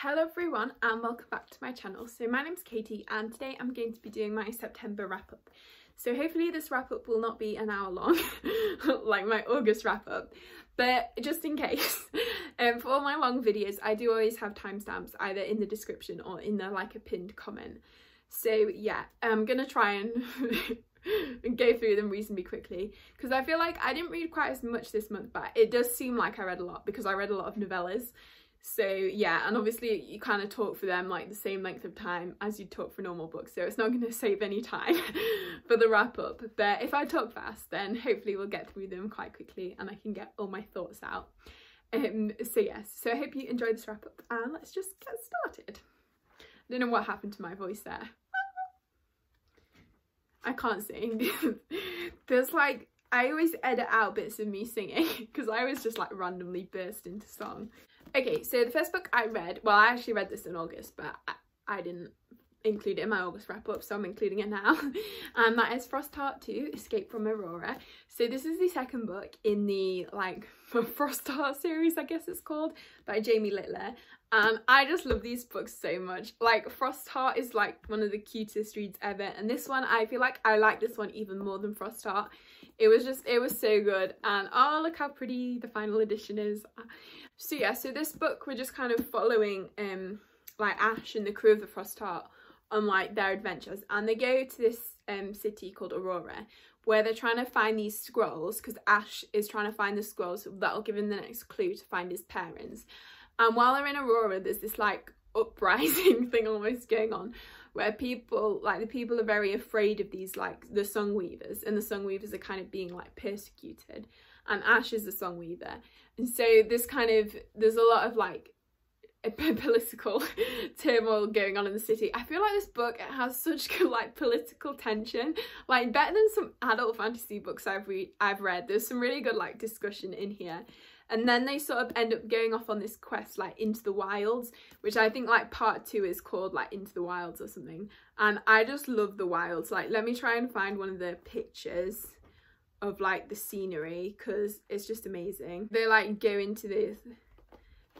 Hello everyone and welcome back to my channel. So my name's Katie and today I'm going to be doing my September wrap up. So hopefully this wrap up will not be an hour long like my August wrap up, but just in case, for all my long videos I do always have timestamps either in the description or in the like a pinned comment. So yeah, I'm gonna try and go through them reasonably quickly because I feel like I didn't read quite as much this month, but it does seem like I read a lot because I read a lot of novellas. So yeah, and obviously you kind of talk for them like the same length of time as you talk for normal books, so it's not going to save any time for the wrap up. But if I talk fast, then hopefully we'll get through them quite quickly and I can get all my thoughts out. So yes, so I hope you enjoyed this wrap up and let's just get started. I don't know what happened to my voice there. I can't sing. There's like, I always edit out bits of me singing because I always just like randomly burst into song. Okay, so the first book I read, well I actually read this in August, but I didn't include it in my August wrap up, so I'm including it now. And that is Frosthear 2, Escape from Aurora. So this is the second book in the like Frosthear series, I guess it's called, by Jamie Littler. And I just love these books so much. Like Frosthear is like one of the cutest reads ever, and this one I feel like I like this one even more than Frosthear. It was so good, and oh look how pretty the final edition is. So yeah, so this book we're just kind of following like Ash and the crew of the Frosthear on like their adventures, and they go to this city called Aurora where they're trying to find these scrolls because Ash is trying to find the scrolls that'll give him the next clue to find his parents. And while they're in Aurora, there's this like uprising thing almost going on where people, like the people are very afraid of these like the song weavers, and the song weavers are kind of being like persecuted, and Ash is the song weaver. And so this kind of, there's a lot of like political turmoil going on in the city. I feel like this book, it has such good like political tension, like better than some adult fantasy books I've read. There's some really good like discussion in here. And then they sort of end up going off on this quest like into the wilds, which I think like part 2 is called like Into the Wilds or something. And I just love the wilds. Like let me try and find one of the pictures of like the scenery because it's just amazing. They like go into this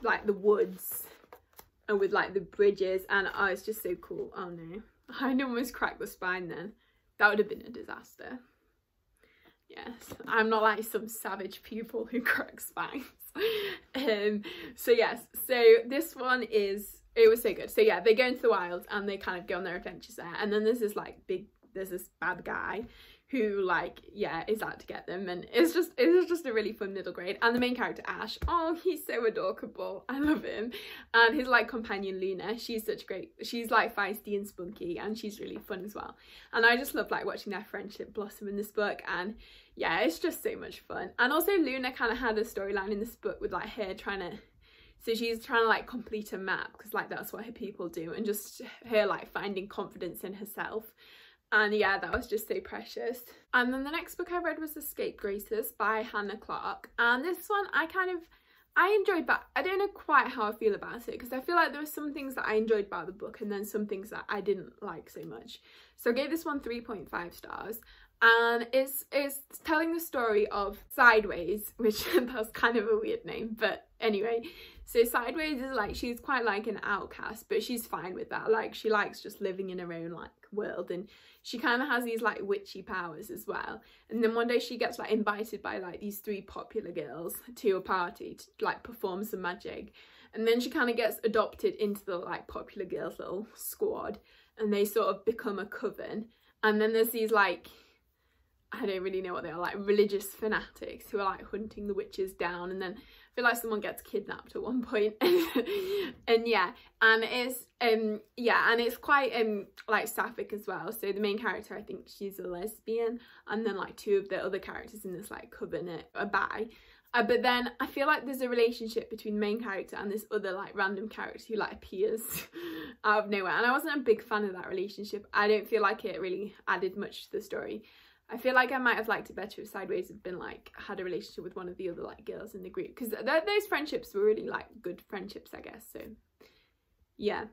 like the woods and with like the bridges, and oh it's just so cool. Oh no, I'd almost cracked the spine then. That would have been a disaster. Yes, I'm not like some savage pupil who cracks spines. So yes, so this one is, it was so good. So yeah, they go into the wilds and they kind of go on their adventures there, and then there's this like there's this bad guy who like, yeah, is out to get them, and it's just a really fun middle grade. And the main character Ash, oh he's so adorable, I love him. And his like companion Luna, she's like feisty and spunky, and she's really fun as well. And I just love like watching their friendship blossom in this book, and yeah, it's just so much fun. And also Luna kind of had a storyline in this book with like her so she's trying to like complete a map because like that's what her people do, and just her like finding confidence in herself. And yeah, that was just so precious. And then the next book I read was The Scapegracers by Hannah Clark. And this one I enjoyed, but I don't know quite how I feel about it because I feel like there were some things that I enjoyed about the book and then some things that I didn't like so much. So I gave this one 3.5 stars. And it's telling the story of Sideways, which that's kind of a weird name, but anyway. So Sideways is like, she's quite like an outcast, but she's fine with that. Like she likes just living in her own like world, and she kind of has these like witchy powers as well. And then one day she gets like invited by like these 3 popular girls to a party to like perform some magic, and then she kind of gets adopted into the like popular girls little squad, and they sort of become a coven. And then there's these like, I don't really know what they are, like religious fanatics who are like hunting the witches down, and then I feel like someone gets kidnapped at one point. And yeah, and it's yeah, and it's quite like sapphic as well. So the main character, I think she's a lesbian, and then like 2 of the other characters in this like coven are bi. But then I feel like there's a relationship between the main character and this other like random character who like appears out of nowhere, and I wasn't a big fan of that relationship. I don't feel like it really added much to the story. I feel like I might have liked it better if Sideways had been like, had a relationship with one of the other like girls in the group, because those friendships were really like good friendships, I guess. So yeah,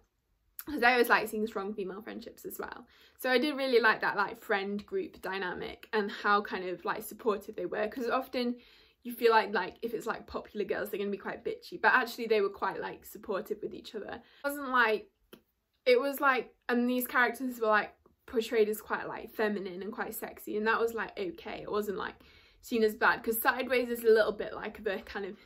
because I always like seeing strong female friendships as well. So I did really like that like friend group dynamic and how kind of like supportive they were, because often you feel like if it's like popular girls, they're gonna be quite bitchy, but actually they were quite like supportive with each other. It wasn't like, it was like, and these characters were like portrayed as quite like feminine and quite sexy, and that was like okay. It wasn't like seen as bad, because Sideways is a little bit like the kind of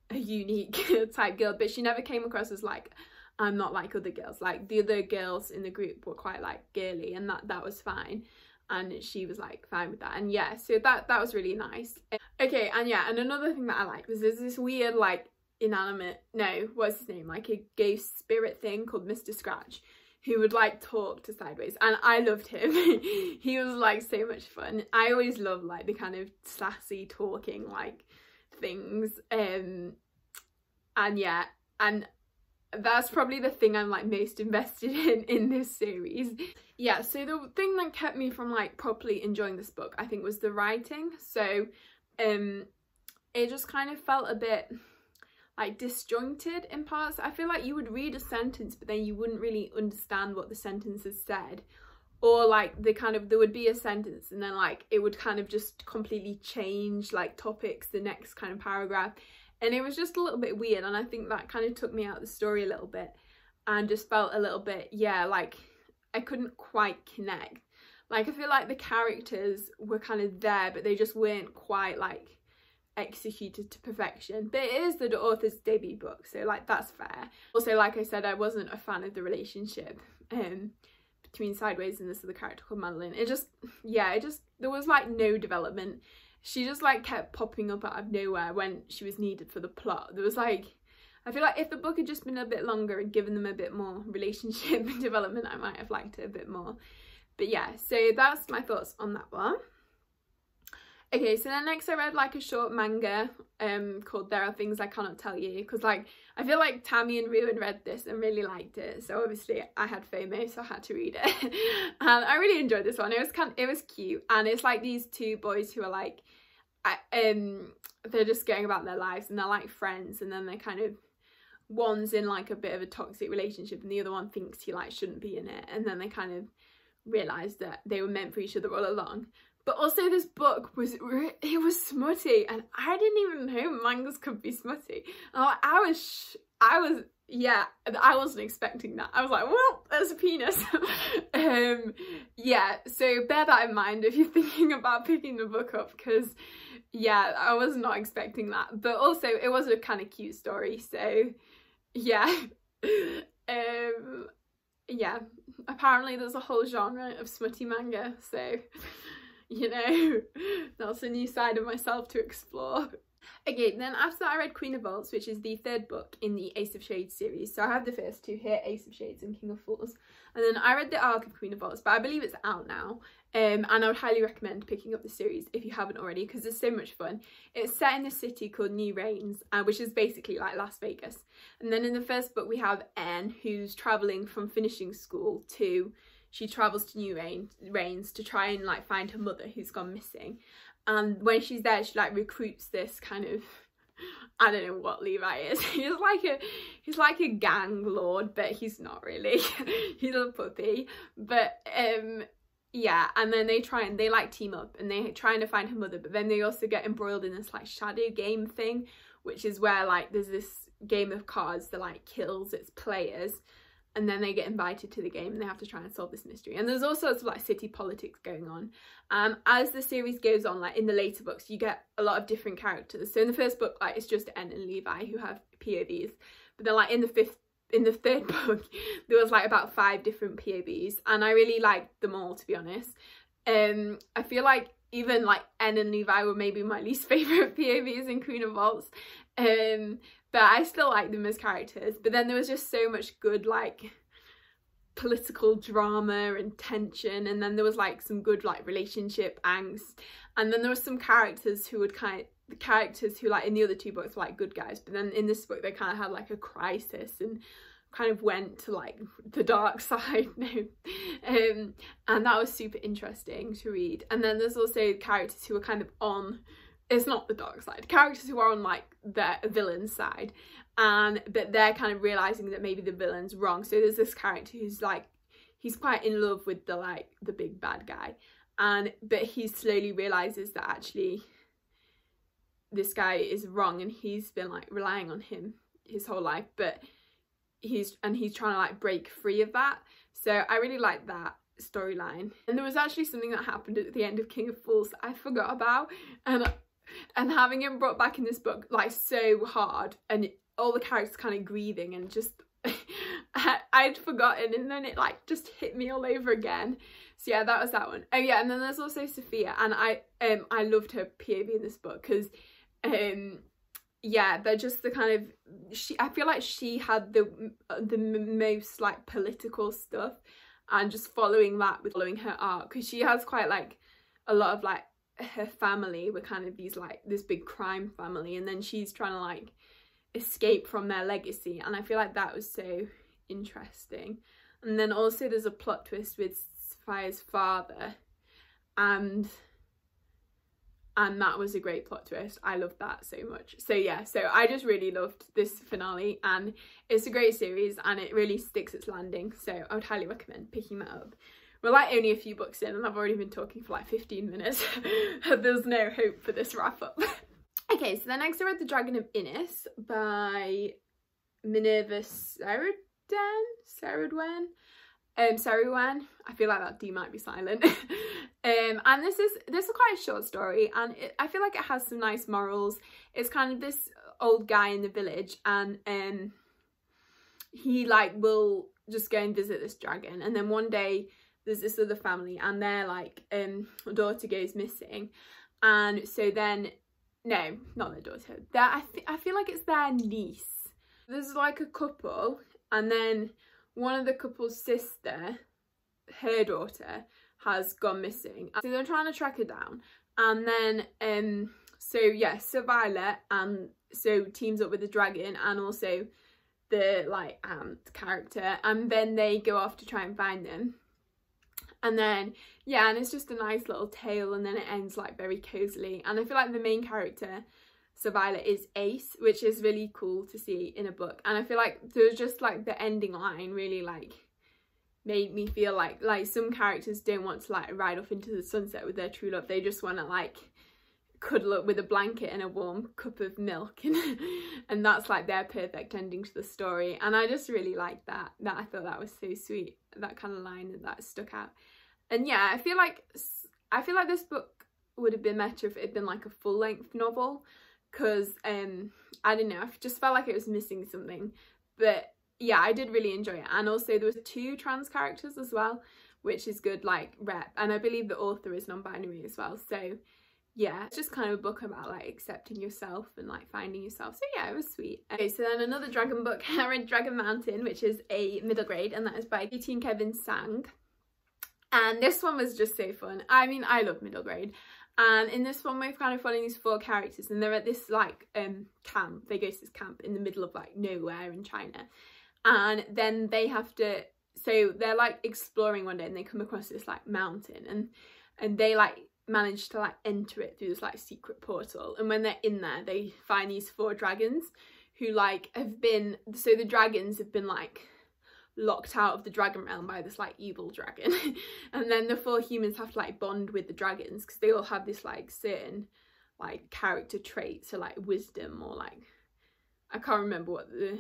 a unique type girl, but she never came across as like, I'm not like other girls. Like the other girls in the group were quite like girly, and that was fine, and she was like fine with that. And yeah, so that was really nice. Okay, and yeah, and another thing that I liked was there's this weird like inanimate, no, what's his name, like a ghost spirit thing called Mr. Scratch, who would like talk to Sideways, and I loved him. He was like so much fun. I always love like the kind of sassy talking like things, and yeah, and that's probably the thing I'm like most invested in this series. Yeah, so the thing that kept me from like properly enjoying this book, I think, was the writing. So it just kind of felt a bit like disjointed in parts. I feel like you would read a sentence, but then you wouldn't really understand what the sentence has said, or like there would be a sentence and then like it would kind of just completely change like topics the next kind of paragraph, and it was just a little bit weird. And I think that kind of took me out of the story a little bit, and just felt a little bit, yeah, like I couldn't quite connect. Like I feel like the characters were kind of there, but they just weren't quite like executed to perfection. But it is the author's debut book, so like that's fair. Also, like I said, I wasn't a fan of the relationship between Sideways and this other character called Madeline. It just, yeah, there was like no development. She just like kept popping up out of nowhere when she was needed for the plot. There was like, I feel like if the book had just been a bit longer and given them a bit more relationship development, I might have liked it a bit more. But yeah, so that's my thoughts on that one. Okay, so then next I read like a short manga called There Are Things I Cannot Tell You, because like I feel like Tammy and Ruin read this and really liked it, so obviously I had FOMO, so I had to read it. And I really enjoyed this one. It was cute, and it's like these two boys who are like they're just going about their lives, and they're like friends, and then they're kind of, one's in like a bit of a toxic relationship and the other one thinks he like shouldn't be in it, and then they kind of realize that they were meant for each other all along. But also this book was smutty, and I didn't even know mangas could be smutty. I wasn't expecting that. I was like, well, there's a penis. Yeah, so bear that in mind if you're thinking about picking the book up, because yeah, I was not expecting that. But also it was a kind of cute story, so yeah. Yeah, apparently there's a whole genre of smutty manga, so you know, that's a new side of myself to explore. Okay, then after that I read Queen of Vaults, which is the third book in the Ace of Shades series. So I have the first two here, Ace of Shades and King of Fools. And then I read the arc of Queen of Vaults, but I believe it's out now. And I would highly recommend picking up the series if you haven't already, because it's so much fun. It's set in a city called New Rains, which is basically like Las Vegas. And then in the first book we have Anne, who's travelling from finishing school to... She travels to New Rains to try and like find her mother who's gone missing. And when she's there, she like recruits this kind of, I don't know what Levi is. He's like a gang lord, but he's not really. He's a puppy. But yeah, and then they like team up and they trying to find her mother, but then they also get embroiled in this like shadow game thing, which is where like there's this game of cards that like kills its players. And then they get invited to the game and they have to try and solve this mystery. And there's all sorts of like city politics going on. As the series goes on, like in the later books, you get a lot of different characters. So in the first book, like it's just Anne and Levi who have POVs. But then like in the third book, there was like about 5 different POVs. And I really liked them all, to be honest. I feel like even like Anne and Levi were maybe my least favourite POVs in Queen of Vaults. But I still like them as characters. But then there was just so much good like political drama and tension, and then there was like some good like relationship angst, and then there were some characters who would the characters who like in the other 2 books were like good guys, but then in this book they kind of had like a crisis and kind of went to like the dark side. And that was super interesting to read. And then there's also characters who are kind of on, it's not the dark side, characters who are on like the villain side, but they're kind of realizing that maybe the villain's wrong. So there's this character who's like, he's quite in love with the big bad guy, but he slowly realizes that actually this guy is wrong and he's been like relying on him his whole life, but he's trying to like break free of that. So I really like that storyline. And there was actually something that happened at the end of King of Fools that I forgot about, and having him brought back in this book like so hard, and all the characters kind of grieving, and just I'd forgotten, and then it like just hit me all over again. So yeah, that was that one. Oh yeah, and then there's also Sophia, and I loved her POV in this book because yeah, they're just the kind of, I feel like she had the most like political stuff, and just following that with following her art, because she has quite like a lot of like, her family were kind of these like this big crime family, and then she's trying to like escape from their legacy, and I feel like that was so interesting. And then also there's a plot twist with Sophia's father, and that was a great plot twist. I loved that so much. So yeah, so I just really loved this finale, and it's a great series and it really sticks its landing, so I would highly recommend picking that up. We're like only a few books in and I've already been talking for like 15 minutes. There's no hope for this wrap up. Okay, so then next I read The Dragon of Ynys by Minerva Saradwen. I feel like that D might be silent. And this is quite a short story, and I feel like it has some nice morals. It's kind of this old guy in the village, and he like will just go and visit this dragon, and then one day there's this other family, and their like daughter goes missing, and so then, no, not their daughter, I feel like it's their niece. There's like a couple, and then one of the couple's sister, her daughter, has gone missing, so they're trying to track her down. And then so yeah, Sir Violet so teams up with the dragon and also the like character, and then they go off to try and find them. And then yeah, and it's just a nice little tale, and then it ends like very cosily. And I feel like the main character, Sir Violet, is Ace, which is really cool to see in a book. And I feel like there's just like the ending line really like made me feel like some characters don't want to like ride off into the sunset with their true love. They just want to like cuddle up with a blanket and a warm cup of milk, and that's like their perfect ending to the story. And I just really liked that. I thought that was so sweet, that kind of line that stuck out. And yeah, I feel like this book would have been better if it had been like a full-length novel, because I don't know, I just felt like it was missing something. But yeah, I did really enjoy it. And also there was 2 trans characters as well, which is good like rep, and I believe the author is non-binary as well. So yeah, it's just kind of a book about like accepting yourself and like finding yourself. So yeah, it was sweet. Okay, so then another dragon book, I read Dragon Mountain, which is a middle grade, and that is by Katie and Kevin Sang. And this one was just so fun. I mean, I love middle grade. And in this one, we're kind of following these 4 characters, and they're at this like camp. They go to this camp in the middle of like nowhere in China, and then they have to, so they're like exploring one day, and they come across this like mountain, and they like manage to like enter it through this like secret portal. And when they're in there, they find these 4 dragons who like have been, so the dragons have been like locked out of the dragon realm by this like evil dragon. And then the 4 humans have to like bond with the dragons, because they all have this like certain like character traits, so like wisdom, or like I can't remember what the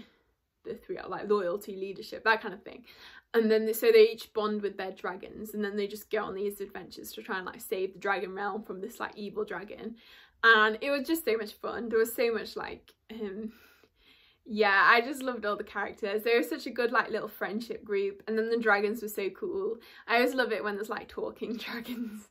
3 are, like loyalty, leadership, that kind of thing. And then so they each bond with their dragons, and then they just go on these adventures to try and like save the dragon realm from this like evil dragon. And it was just so much fun. There was so much like yeah, I just loved all the characters. They were such a good like little friendship group, and then the dragons were so cool. I always love it when there's like talking dragons.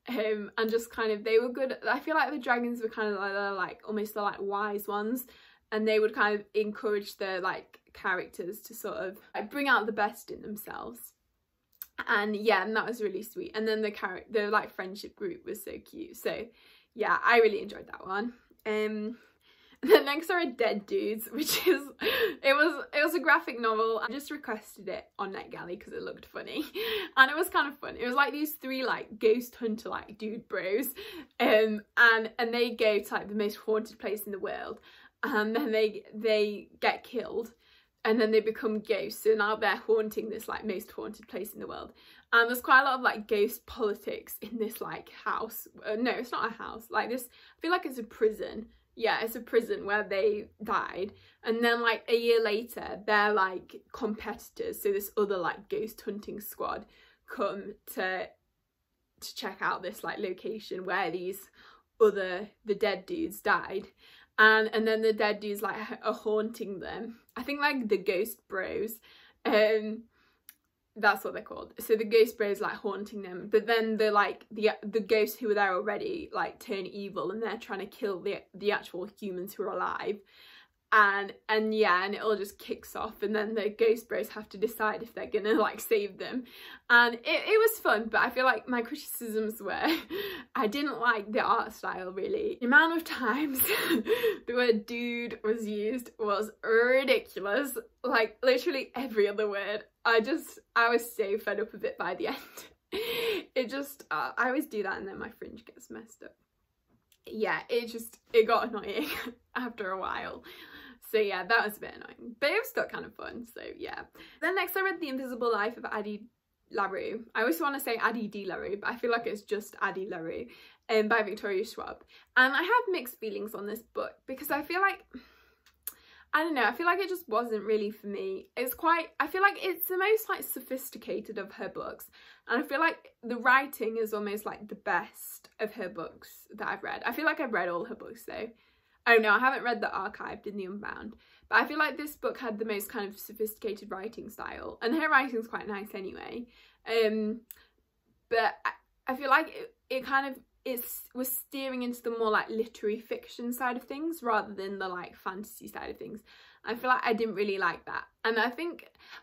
And just kind of, they were good. I feel like the dragons were kind of like almost the like wise ones, and they would kind of encourage the like characters to sort of like bring out the best in themselves. And yeah, and that was really sweet. And then the like friendship group was so cute. So yeah, I really enjoyed that one. The next are Dead Dudes, which is, it was a graphic novel. I just requested it on NetGalley because it looked funny, and it was kind of fun. It was like these 3 like ghost hunter like dude bros, and they go to like the most haunted place in the world, and then they get killed, and then they become ghosts. So now they're haunting this like most haunted place in the world. And there's quite a lot of like ghost politics in this like house. No, it's not a house. Like this, I feel like it's a prison yeah, it's a prison where they died, and then like a year later they're like competitors, so this other like ghost hunting squad come to check out this like location where the dead dudes died, and then the dead dudes like are haunting them. I think like the ghost bros, that's what they're called. So the ghost bros like haunting them, but then the ghosts who were there already like turn evil, and they're trying to kill the actual humans who are alive, and it all just kicks off, and then the ghost bros have to decide if they're gonna like save them, and it was fun. But I feel like my criticisms were I didn't like the art style really. The amount of times the word dude was used was ridiculous, like literally every other word. I was so fed up with it by the end. It just I always do that and then my fringe gets messed up. Yeah, it got annoying after a while. So yeah, that was a bit annoying, but it was still kind of fun, so yeah. Then next I read The Invisible Life of Addie la Rue. I always want to say Addie la Rue, but I feel like it's just Addie la Rue, by Victoria Schwab. And I have mixed feelings on this book because I feel like, I don't know, I feel like it just wasn't really for me. I feel like it's the most like sophisticated of her books, and I feel like the writing is almost like the best of her books that I've read. I feel like I've read all her books though. Oh no, I haven't read The Archived in the Unbound, but I feel like this book had the most kind of sophisticated writing style, and her writing's quite nice anyway. But I feel like it was steering into the more like literary fiction side of things rather than the like fantasy side of things. I feel like I didn't really like that, and I feel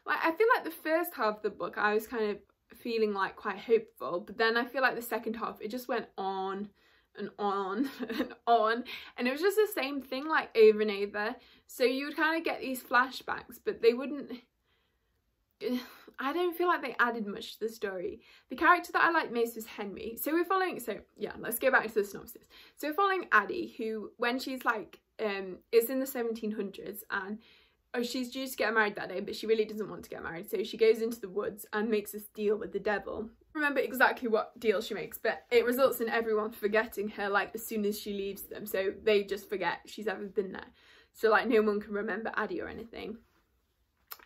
like the first half of the book I was kind of feeling like quite hopeful, but then I feel like the second half it just went on and on and on, and it was just the same thing like over and over. So you would kind of get these flashbacks, but they wouldn't, I don't feel like they added much to the story. The character that I liked most was Henry. So yeah, let's go back to the synopsis. So we're following Addie, who when she's like is in the 1700s, and she's due to get married that day, but she really doesn't want to get married, so she goes into the woods and makes this deal with the devil. I don't remember exactly what deal she makes, but it results in everyone forgetting her like as soon as she leaves them, so they just forget she's ever been there, so like no one can remember Addie or anything.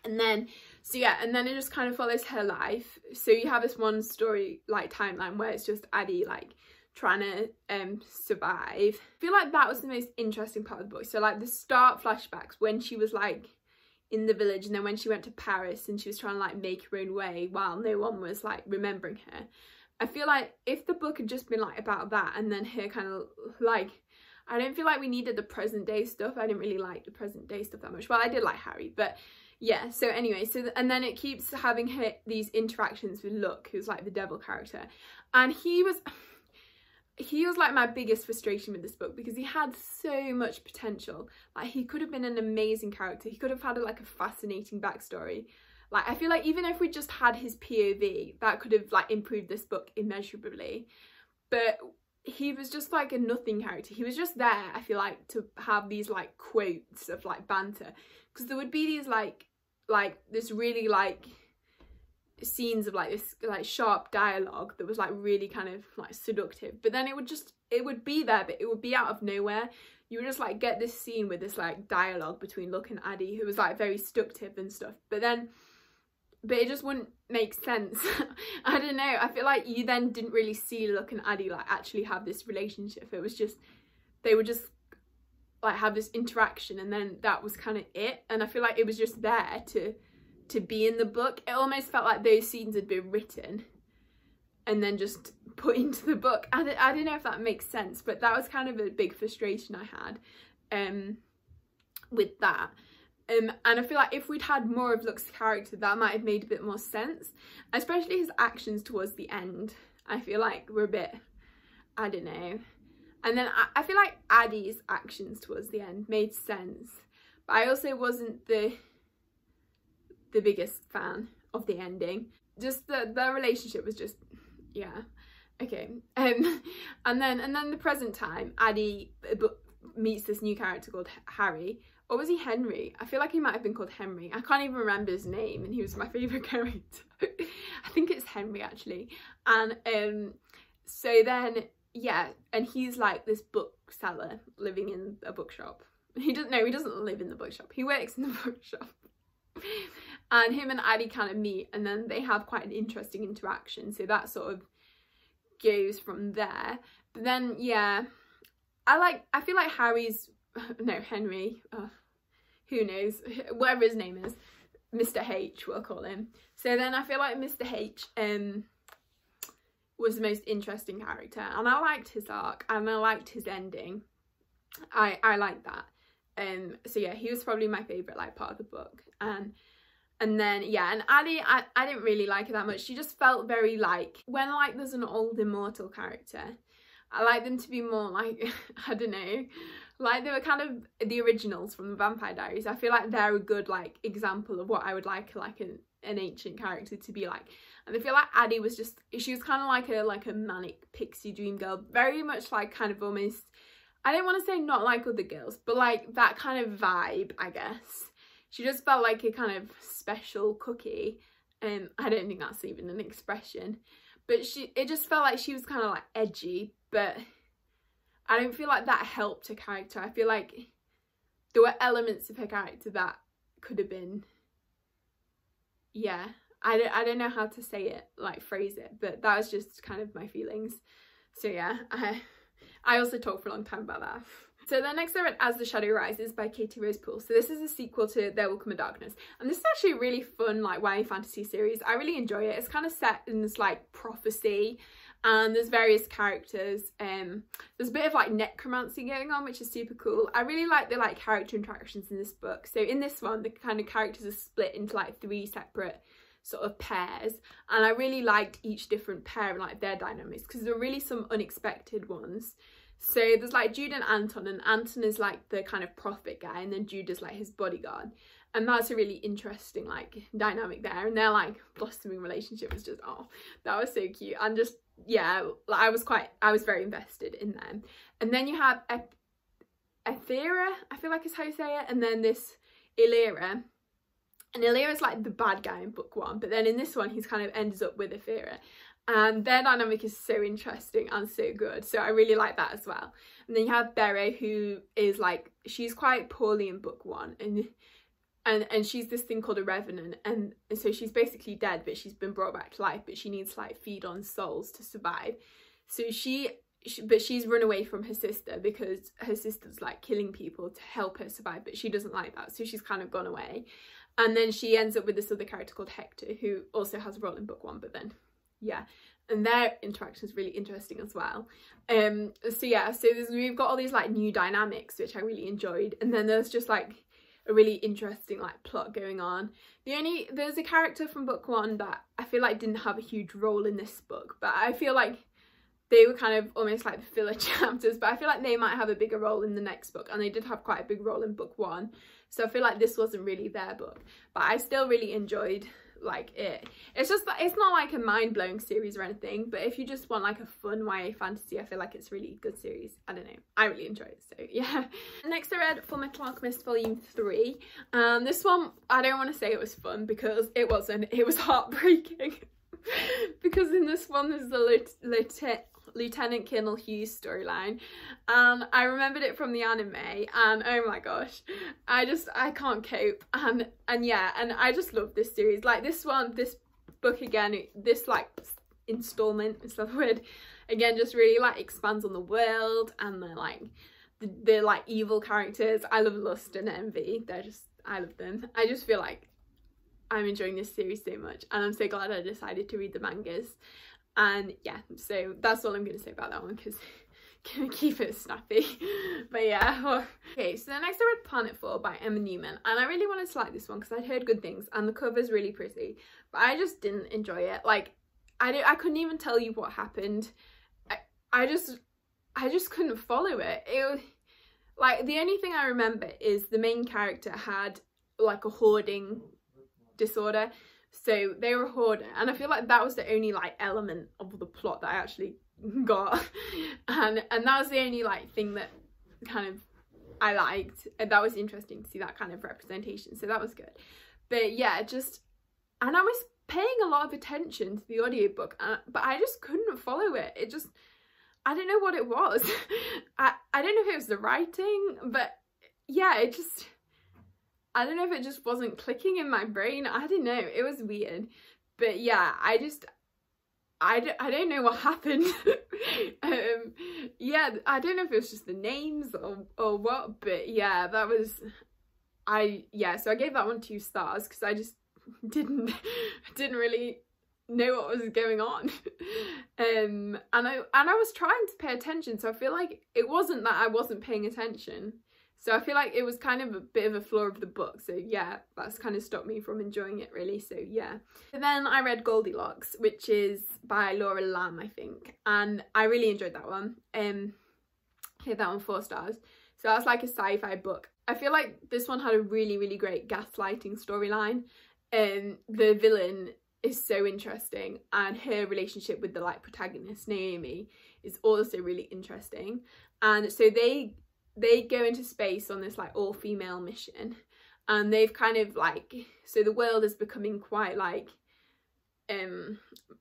And then and then it just kind of follows her life. So you have this one story like timeline where it's just Addie like trying to survive. I feel like that was the most interesting part of the book. So like the start flashbacks when she was like in the village, and then when she went to Paris and she was trying to like make her own way while no one was like remembering her. I feel like if the book had just been like about that, and then her kind of like, I don't feel like we needed the present day stuff. I didn't really like the present day stuff that much. Well, I did like Harry, but yeah. So anyway, and then it keeps having these interactions with Luck, who's like the devil character, and he was like my biggest frustration with this book because he had so much potential. Like he could have been an amazing character. He could have had like a fascinating backstory. Like I feel like even if we just had his POV, that could have like improved this book immeasurably. But he was just like a nothing character. He was just there, I feel like, to have these like quotes of like banter, because there would be these like this really like scenes of like this like sharp dialogue that was like really kind of like seductive, but then it would be there, but it would be out of nowhere. You would just like get this scene with this like dialogue between Luck and Addie, who was like very seductive and stuff, but it just wouldn't make sense. I don't know, I feel like you then didn't really see Luck and Addie like actually have this relationship. It was just, they would just like have this interaction, and then that was kind of it. And I feel like it was just there to be in the book. It almost felt like those scenes had been written and then just put into the book. I don't know if that makes sense, but that was kind of a big frustration I had with that. And I feel like if we'd had more of Luck's character, that might have made a bit more sense, especially his actions towards the end. I feel like were a bit, I don't know. And then I feel like Addie's actions towards the end made sense, but I also wasn't the biggest fan of the ending. Just the relationship was just, yeah, okay. And then the present time, Addie meets this new character called Harry. Or was he Henry? I feel like he might have been called Henry. I can't even remember his name, and he was my favourite character. I think it's Henry actually. And so then, yeah, and he's like this bookseller living in a bookshop. He doesn't live in the bookshop, he works in the bookshop. And him and Addie kind of meet, and then they have quite an interesting interaction, so that sort of goes from there. But then, yeah, I feel like Henry, who knows, whatever his name is, Mr. H, we'll call him. So then I feel like Mr. H was the most interesting character, and I liked his arc, and I liked his ending. I liked that. So yeah, he was probably my favourite like part of the book. And then yeah, and Addie, I didn't really like her that much. She just felt very like, when like there's an old immortal character, I like them to be more like, I don't know, like they were kind of the originals from the Vampire Diaries. I feel like they're a good like example of what I would like an ancient character to be like. And I feel like Addie was just, she was kind of like a manic pixie dream girl, very much like kind of almost, I don't want to say not like other girls, but like that kind of vibe, I guess. She just felt like a kind of special cookie. I don't think that's even an expression, but it just felt like she was kind of like edgy, but I don't feel like that helped her character. I feel like there were elements of her character that could have been, yeah, I don't know how to say it, like phrase it, but that was just kind of my feelings. So yeah, I also talked for a long time about that. So then next I read As the Shadow Rises by Katie Rose Poole. So this is a sequel to There Will Come a Darkness. And this is actually a really fun like YA fantasy series. I really enjoy it. It's kind of set in this like prophecy, and there's various characters. There's a bit of like necromancy going on, which is super cool. I really like the like character interactions in this book. So in this one, the kind of characters are split into like 3 separate sort of pairs, and I really liked each different pair and like their dynamics, because there were really some unexpected ones. So there's like Jude and Anton is like the kind of prophet guy, and then Jude is like his bodyguard, and that's a really interesting like dynamic there, and their like blossoming relationship was just, oh, that was so cute. And just, yeah, I was very invested in them. And then you have Ethera, I feel like is how you say it, and then this Illyra. And Illyra's like the bad guy in book 1, but then in this one he's kind of ends up with Ethera. And their dynamic is so interesting and so good, so I really like that as well. And then you have Bere, who is like, she's quite poorly in book 1, and she's this thing called a revenant, and so she's basically dead, but she's been brought back to life, but she needs to like feed on souls to survive. So but she's run away from her sister because her sister's like killing people to help her survive, but she doesn't like that, so she's kind of gone away. And then she ends up with this other character called Hector, who also has a role in book 1, but then, yeah, and their interaction is really interesting as well. So yeah, so we've got all these like new dynamics, which I really enjoyed, and then there's just like a really interesting like plot going on. There's a character from book 1 that I feel like didn't have a huge role in this book, but I feel like they were kind of almost like the filler chapters, but I feel like they might have a bigger role in the next book, and they did have quite a big role in book 1. So I feel like this wasn't really their book, but I still really enjoyed like it. It's just that it's not like a mind-blowing series or anything, but if you just want like a fun YA fantasy, I feel like it's a really good series. I don't know, I really enjoy it, so yeah. Next I read Fullmetal Alchemist Volume 3. This one, I don't want to say it was fun, because it wasn't. It was heartbreaking. Because in this one there's the Lieutenant Colonel Hughes storyline, and I remembered it from the anime, and oh my gosh, I can't cope. And yeah, and I just love this series. Like this book again, this like installment, is that the word, again, just really like expands on the world and the like evil characters. I love Lust and Envy. I love them. I just feel like I'm enjoying this series so much, and I'm so glad I decided to read the mangas. And yeah, so that's all I'm going to say about that one, because I'm going to keep it snappy. But yeah. Okay, so then next I read Planetfall by Emma Newman, and I really wanted to like this one because I'd heard good things, and the cover's really pretty, but I just didn't enjoy it. Like, I couldn't even tell you what happened. I just couldn't follow it. Like, the only thing I remember is the main character had like a hoarding disorder. So they were a hoarder, and I feel like that was the only like element of the plot that I actually got, and that was the only like thing that kind of I liked, and that was interesting to see that kind of representation, so that was good. But yeah, and I was paying a lot of attention to the audiobook, but I just couldn't follow it. I don't know what it was. I don't know if it was the writing, but yeah, it just, I don't know if it just wasn't clicking in my brain. I don't know, it was weird. But yeah, I don't know what happened. Yeah, I don't know if it was just the names or what, but yeah, that was, so I gave that one 2 stars because I just didn't really know what was going on. And I was trying to pay attention, so I feel like it wasn't that I wasn't paying attention. So I feel like it was kind of a bit of a flaw of the book. So yeah, that's kind of stopped me from enjoying it really. So yeah. And then I read Goldilocks, which is by Laura Lamb, I think. And I really enjoyed that one. Gave that one 4 stars. So that's like a sci-fi book. I feel like this one had a really, really great gaslighting storyline. The villain is so interesting, and her relationship with the like protagonist, Naomi, is also really interesting. And so they go into space on this like all-female mission, and they've kind of like, so the world is becoming quite like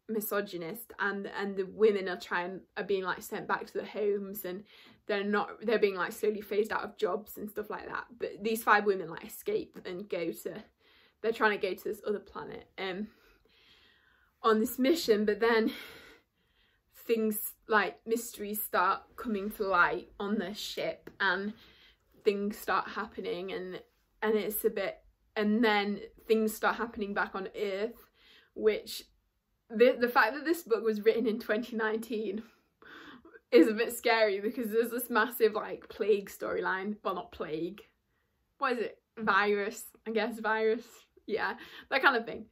misogynist, and the women are being like sent back to their homes, and they're being like slowly phased out of jobs and stuff like that. But these 5 women like escape and they're trying to go to this other planet on this mission, but then things like mysteries start coming to light on the ship, and things start happening, and it's a bit, and then things start happening back on Earth, which the fact that this book was written in 2019 is a bit scary, because there's this massive like plague storyline. Well, not plague, what is it, virus, I guess, virus, yeah, that kind of thing.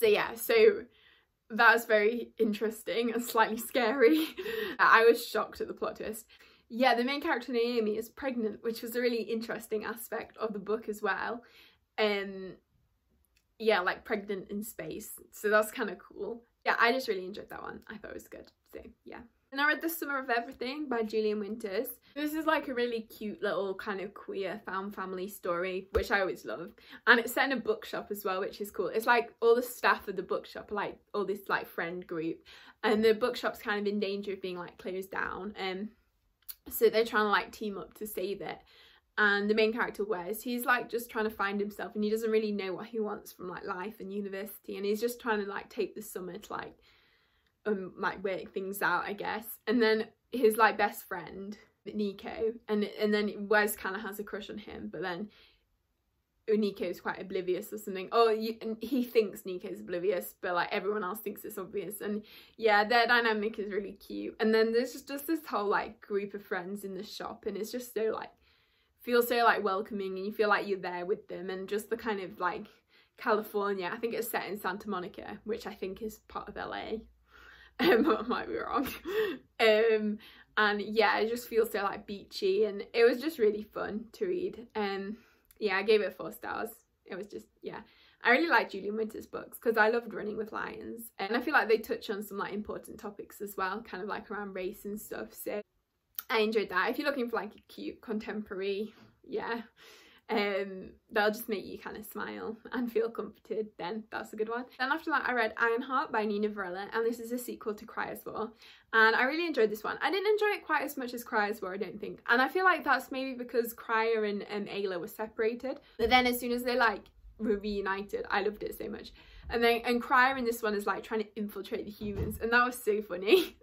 So yeah, so that was very interesting and slightly scary. I was shocked at the plot twist. Yeah, the main character Naomi is pregnant, which was a really interesting aspect of the book as well. Yeah, like pregnant in space, so that's kind of cool. Yeah, I just really enjoyed that one. I thought it was good, so yeah. And I read The Summer of Everything by Julian Winters. This is like a really cute little kind of queer found family story, which I always love. And it's set in a bookshop as well, which is cool. It's like all the staff of the bookshop are like all this like friend group, and the bookshop's kind of in danger of being like closed down. So they're trying to like team up to save it. And the main character, Wes, he's like just trying to find himself, and he doesn't really know what he wants from like life and university, and he's just trying to like take the summer to like work things out, I guess. And then his like best friend Nico, and then Wes kind of has a crush on him, but then Nico's quite oblivious or something. And he thinks Nico's oblivious, but like everyone else thinks it's obvious. And yeah, their dynamic is really cute. And then there's just this whole like group of friends in the shop, and it's just so like, feels so like welcoming, and you feel like you're there with them. And just the kind of like California, I think it's set in Santa Monica, which I think is part of LA. I might be wrong. And yeah, it just feels so like beachy, and it was just really fun to read. Yeah, I gave it 4 stars. It was just, yeah, I really like Julian Winters' books because I loved Running with Lions, and I feel like they touch on some like important topics as well, kind of like around race and stuff. So I enjoyed that. If you're looking for like a cute contemporary, yeah, that'll just make you kind of smile and feel comforted, then that's a good one. Then after that I read Ironheart by Nina Varela, and this is a sequel to Cry as War, and I really enjoyed this one. I didn't enjoy it quite as much as Cry as War, I don't think, and I feel like that's maybe because Cryer and Ayla were separated, but then as soon as they like were reunited, I loved it so much. And Cryer in this one is like trying to infiltrate the humans, and that was so funny.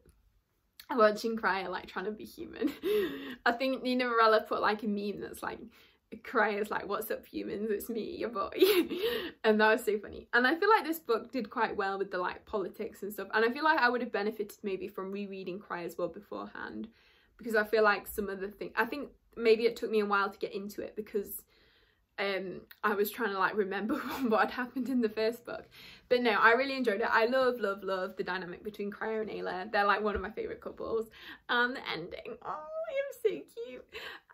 Watching Cryer like trying to be human. I think Nina Varela put like a meme that's like, Cryer's like, what's up humans, it's me, your boy. And that was so funny. And I feel like this book did quite well with the like politics and stuff, and I feel like I would have benefited maybe from rereading Cry as Well beforehand, because I feel like some of the things, I think maybe it took me a while to get into it because I was trying to like remember what had happened in the first book. But no, I really enjoyed it. I love the dynamic between Cryer and Ayla. They're like one of my favourite couples. And the ending, oh, it was so cute.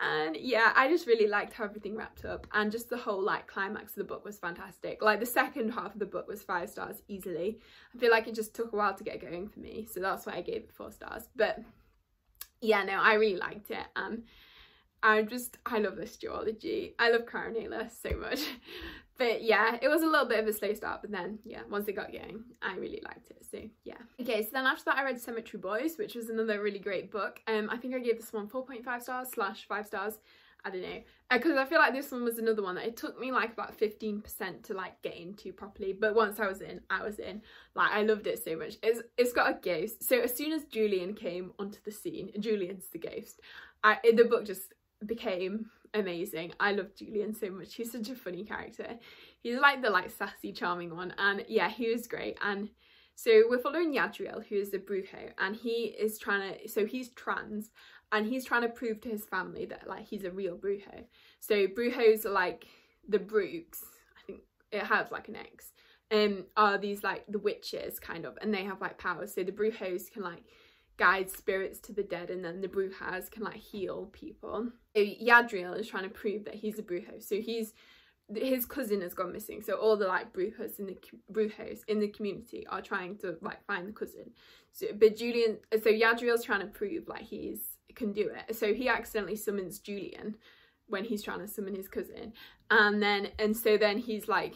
And yeah, I just really liked how everything wrapped up, and just the whole like climax of the book was fantastic. Like the second half of the book was 5 stars easily. I feel like it just took a while to get going for me, so that's why I gave it 4 stars. But yeah, no, I really liked it. I love this duology. I love Caronella so much. But yeah, it was a little bit of a slow start, but then yeah, once it got going, I really liked it. So yeah. Okay, so then after that I read Cemetry Boys, which was another really great book. I think I gave this one 4.5 stars / 5 stars. I don't know, because I feel like this one was another one that it took me like about 15% to like get into properly, but once I was in. Like, I loved it so much. It's got a ghost, so as soon as Julian came onto the scene, Julian's the ghost, the book just became amazing. I love Julian so much. He's such a funny character. He's like the sassy, charming one, and yeah, he was great. And so we're following Yadriel, who is a brujo, and he is trying to, so he's trans, and he's trying to prove to his family that like he's a real brujo. So brujos are like the Brooks, I think it has like an X, are these like the witches kind of, and they have like powers. So the brujos can like guide spirits to the dead, and then the brujas can like heal people. So Yadriel is trying to prove that he's a brujo. So his cousin has gone missing, so all the like brujos in the community are trying to like find the cousin. So Yadriel's trying to prove like he can do it. So he accidentally summons Julian when he's trying to summon his cousin, and so then he's like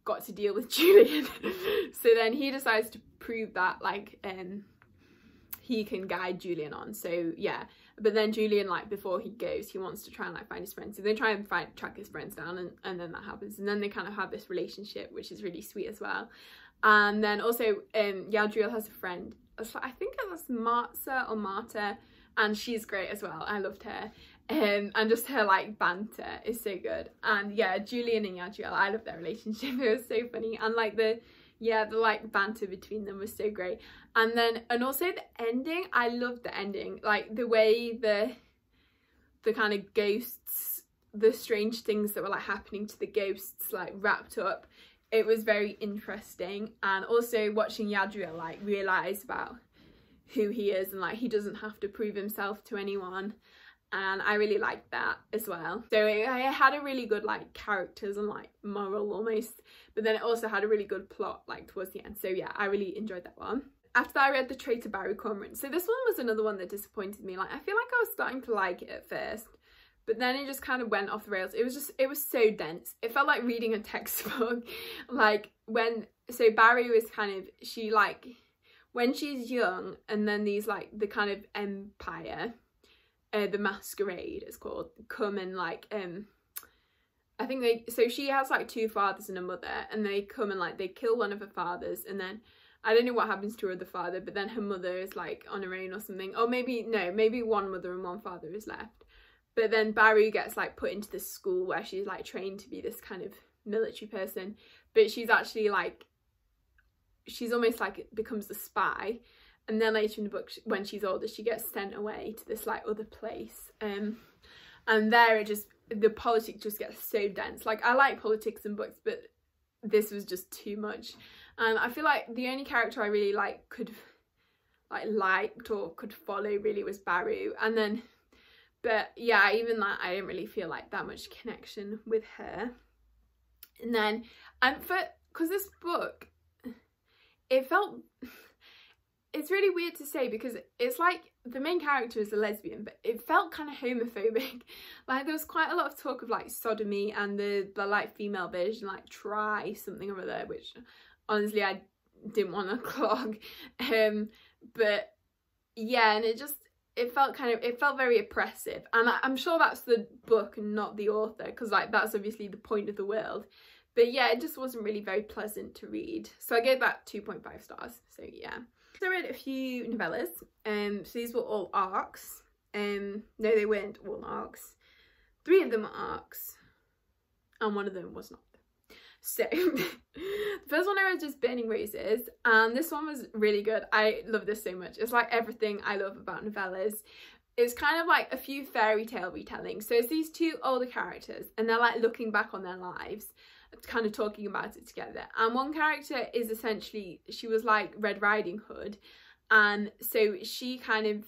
got to deal with Julian. So then he decides to prove that like he can guide Julian on. So yeah, but then Julian, like before he goes, he wants to try and like find his friends, so they try and track his friends down, and then that happens, and then they kind of have this relationship, which is really sweet as well. And then also Yadriel has a friend, I think it was Marta, and she's great as well. I loved her, and just her like banter is so good. And yeah, Julian and Yadriel, I love their relationship. It was so funny, and like the like banter between them was so great. And also the ending, I loved the ending, like the way the kind of ghosts, the strange things that were like happening to the ghosts like wrapped up. It was very interesting, and also watching Yadriel like realise about who he is, and like he doesn't have to prove himself to anyone, and I really liked that as well. So it had a really good like characters and like moral almost, but then it also had a really good plot like towards the end. So yeah, I really enjoyed that one. After that I read the Traitor by Comorant. So this one was another one that disappointed me. Like I feel like I was starting to like it at first, but then it just kind of went off the rails. It was so dense. It felt like reading a textbook. Like so Barry was kind of, she like, when she's young, and then these like the kind of empire, the masquerade it's called, come and like I think so she has like 2 fathers and a mother, and they come and like they kill one of her fathers, and then I don't know what happens to her other father, but then her mother is like on her own or something, or maybe one mother and one father is left. But then Barry gets like put into this school where she's like trained to be this kind of military person, but she's actually like, she's almost like becomes the spy. And then later in the book, when she's older, she gets sent away to this like other place, and there the politics just gets so dense. Like I like politics in books, but this was just too much. And I feel like the only character I really liked or could follow really was Baru. And then, but yeah, even that I didn't really feel like that much connection with her. And then, because this book, it felt, it's really weird to say because it's like the main character is a lesbian, but it felt kind of homophobic. Like there was quite a lot of talk of like sodomy, and the like female version like try something or other, which honestly I didn't want to clog. But yeah, and it felt very oppressive, and I'm sure that's the book and not the author, because like that's obviously the point of the world. But yeah, it just wasn't really very pleasant to read, so I gave that 2.5 stars. So yeah. So I read a few novellas, so these were all arcs. No, they weren't all arcs. 3 of them were arcs, and 1 of them was not. So the first one I read was Burning Roses, and this one was really good. I love this so much. It's like everything I love about novellas. It's kind of like a few fairy tale retellings. So it's these 2 older characters, and they're like looking back on their lives, kind of talking about it together. And one character is essentially, she was like Red Riding Hood, and so she kind of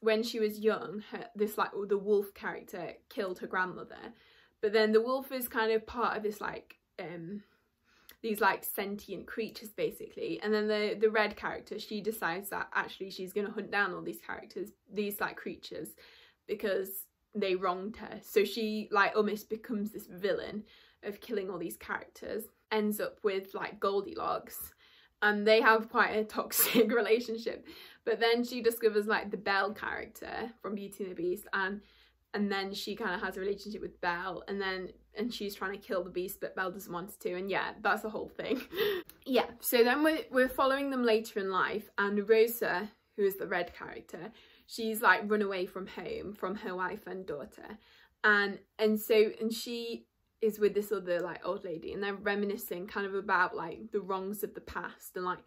when she was young, the wolf character killed her grandmother, but then the wolf is kind of part of this like these like sentient creatures basically, and then the red character, she decides that actually she's going to hunt down all these like creatures, because they wronged her, so she like almost becomes this villain of killing all these characters, ends up with like Goldilocks, and they have quite a toxic relationship. But then she discovers like the Belle character from Beauty and the Beast, and then she kind of has a relationship with Belle, and she's trying to kill the Beast, but Belle doesn't want to, and yeah, that's the whole thing. Yeah, so then we're following them later in life, and Rosa, who is the red character, she's like run away from home from her wife and daughter, and she is with this other like old lady, and they're reminiscing kind of about like the wrongs of the past and like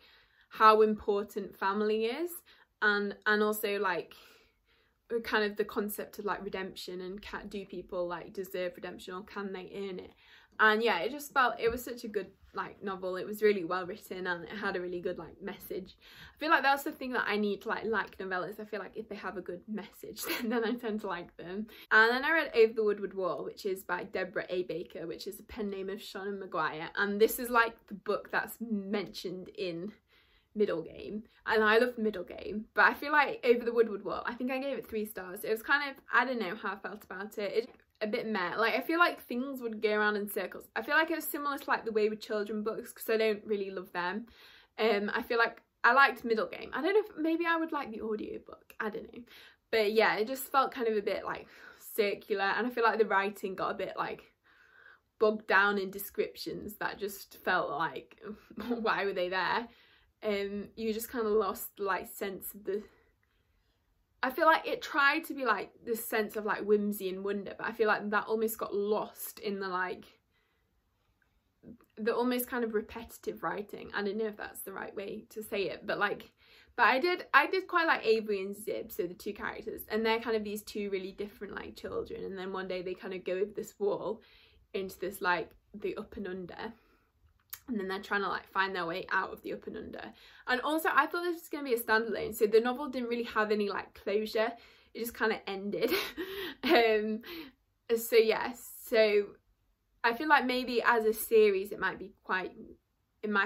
how important family is, and also like kind of the concept of like redemption, and do people like deserve redemption, or can they earn it? And yeah, it just felt, it was such a good like novel. It was really well written, and it had a really good like message. I feel like that's the thing that I need to like novellas. I feel like if they have a good message, then I tend to like them. And then I read Over the Woodward Wall, which is by Deborah A. Baker, which is a pen name of Shannon Maguire, and this is like the book that's mentioned in Middle Game, and I love Middle Game, but I feel like Over the Woodward Wall, I think I gave it 3 stars. It was kind of, I don't know how I felt about it. It's a bit meh. Like, I feel like things would go around in circles. I feel like it was similar to like the Way with Children books, because I don't really love them. I feel like I liked Middle Game. I don't know if maybe I would like the audiobook, I don't know, but yeah, it just felt kind of a bit like circular, and I feel like the writing got a bit like bogged down in descriptions that just felt like why were they there? You just kind of lost like sense of the, I feel like it tried to be like this sense of like whimsy and wonder, but I feel like that almost got lost in the like the almost kind of repetitive writing. I don't know if that's the right way to say it, but I did quite like Avery and Zib, so the 2 characters, and they're kind of these 2 really different like children, and then one day they kind of go over this wall into this like the up and under, and then they're trying to like find their way out of the up and under. And also I thought this was going to be a standalone, so the novel didn't really have any like closure, it just kind of ended. So yeah, so I feel like maybe as a series it might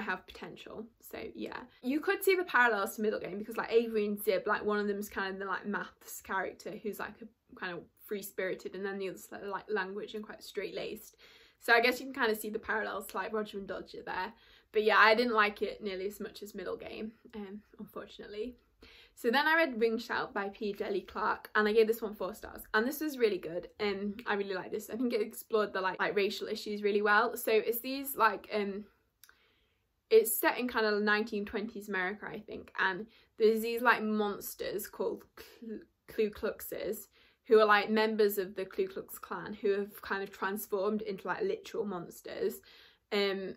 have potential. So yeah, you could see the parallels to Middle Game, because like Avery and Zib, like one of them is kind of the like maths character who's like a kind of free-spirited, and then the other's like language and quite straight-laced. So I guess you can kind of see the parallels to like Roger and Dodger there. But yeah, I didn't like it nearly as much as Middle Game, unfortunately. So then I read Ring Shout by P. Deli Clark, and I gave this one 4 stars. And this was really good, and I really like this. I think it explored the like racial issues really well. So it's these like it's set in kind of 1920s America, I think, and there's these like monsters called Ku Kluxes, who are like members of the Ku Klux Klan, who have kind of transformed into like literal monsters. And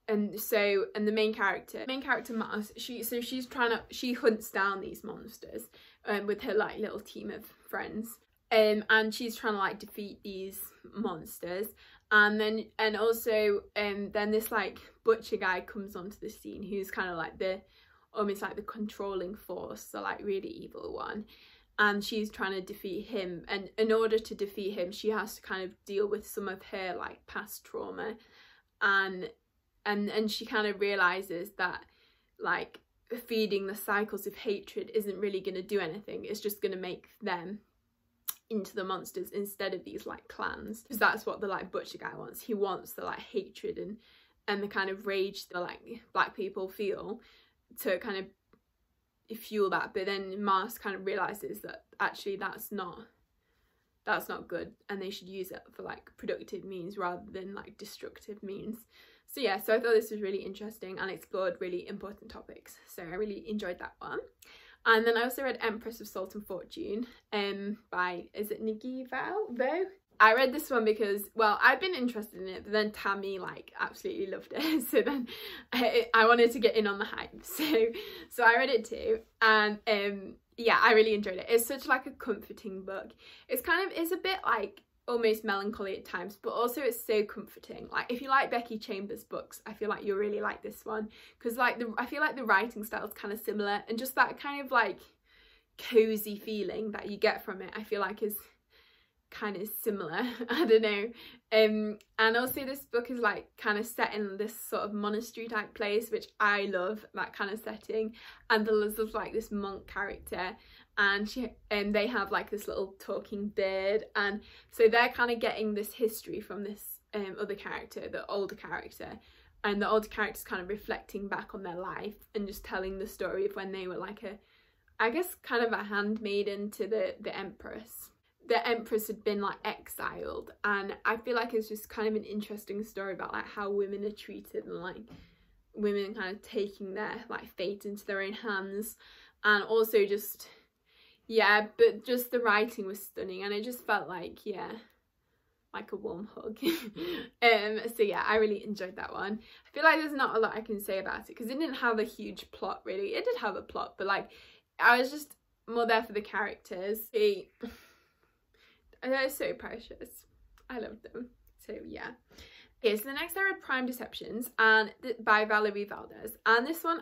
the main character Mars, she hunts down these monsters with her like little team of friends, and she's trying to like defeat these monsters. And then this like butcher guy comes onto the scene, who's kind of like almost like the controlling force, the like really evil one. And she's trying to defeat him, and in order to defeat him she has to kind of deal with some of her like past trauma, and she kind of realizes that like feeding the cycles of hatred isn't really going to do anything. It's just going to make them into the monsters instead of these like clans, because that's what the like butcher guy wants. He wants the like hatred and the kind of rage that like black people feel to kind of fuel that. But then Mars kind of realizes that actually that's not good, and they should use it for like productive means rather than like destructive means. So yeah, so I thought this was really interesting and explored really important topics, so I really enjoyed that one. And then I also read Empress of Salt and Fortune by, is it Nikki Vo? I read this one because, well, I've been interested in it, but then Tammy like absolutely loved it, so then I wanted to get in on the hype, so I read it too. And yeah, I really enjoyed it. It's such like a comforting book. It's a bit like almost melancholy at times, but also it's so comforting. Like if you like Becky Chambers books, I feel like you'll really like this one, because like I feel like the writing style is kind of similar, and just that kind of like cozy feeling that you get from it I feel like is kind of similar. I don't know. And also this book is like kind of set in this sort of monastery type place, which I love, that kind of setting. And there's like this monk character, and they have like this little talking bird, and so they're kind of getting this history from this other character, the older character, and the older character's kind of reflecting back on their life and just telling the story of when they were like I guess kind of a handmaiden to the Empress. The Empress had been like exiled, and I feel like it's just kind of an interesting story about like how women are treated, and like women kind of taking their like fate into their own hands. And also just, yeah, but just the writing was stunning, and it just felt like, yeah, like a warm hug. So yeah, I really enjoyed that one. I feel like there's not a lot I can say about it because it didn't have a huge plot really. It did have a plot, but like I was just more there for the characters. They're so precious. I love them. So yeah. Okay, so the next I read Prime Deceptions and by Valerie Valdez, and this one